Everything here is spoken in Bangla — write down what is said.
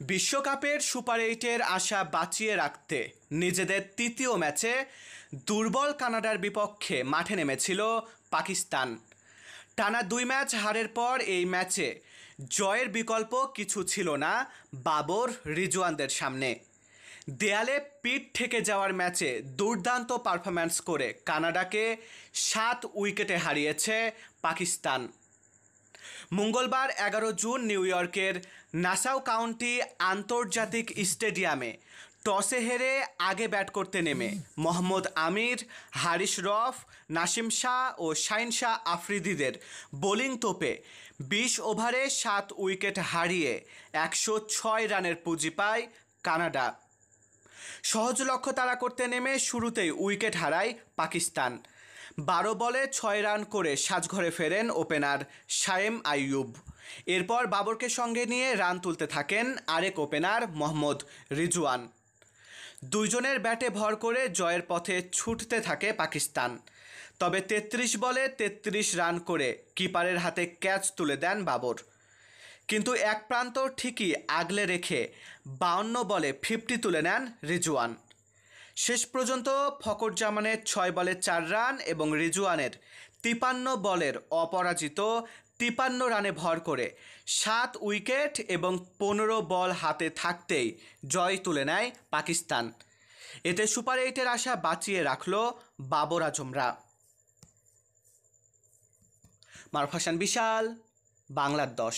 বিশ্বকাপের সুপার এইটের আশা বাঁচিয়ে রাখতে নিজেদের তৃতীয় ম্যাচে দুর্বল কানাডার বিপক্ষে মাঠে নেমেছিল পাকিস্তান। টানা 2 ম্যাচ হারের পর এই ম্যাচে জয়ের বিকল্প কিছু ছিল না বাবর রিজওয়ানদের সামনে। দেয়ালে পিঠ ঠেকে যাওয়ার ম্যাচে দুর্দান্ত পারফরম্যান্স করে কানাডাকে 7 উইকেটে হারিয়েছে পাকিস্তান। মঙ্গলবার 11 জুন নিউ ইয়র্কের নাসাউ কাউন্টি আন্তর্জাতিক স্টেডিয়ামে টসে হেরে আগে ব্যাট করতে নেমে মোহাম্মদ আমির, হারিস রফ, নাসিম শাহ ও শাহিন শাহ আফ্রিদিদের বোলিং তোপে 20 ওভারে 7 উইকেট হারিয়ে 106 রানের পুঁজি পায় কানাডা। সহজ লক্ষ্য তাড়া করতে নেমে শুরুতেই উইকেট হারায় পাকিস্তান। 12 বলে 6 রান করে সাজঘরে ফেরেন ওপেনার শায়েম আইয়ুব। এরপর বাবরকে সঙ্গে নিয়ে রান তুলতে থাকেন আরেক ওপেনার মোহাম্মদ রিজওয়ান। দুইজনের ব্যাটে ভর করে জয়ের পথে ছুটতে থাকে পাকিস্তান। তবে 33 বলে 33 রান করে কিপারের হাতে ক্যাচ তুলে দেন বাবর। কিন্তু এক প্রান্ত ঠিকই আগলে রেখে 52 বলে 50 তুলে নেন রিজওয়ান। শেষ পর্যন্ত ফকর জামানের 6 বলে 4 রান এবং রিজওয়ানের 53 বলের অপরাজিত 53 রানে ভর করে 7 উইকেট এবং 15 বল হাতে থাকতেই জয় তুলে নেয় পাকিস্তান। এতে সুপার এইটের আশা বাঁচিয়ে রাখল বাবর আজমরা। মারুফ হাসান বিশাল, বাংলার 10।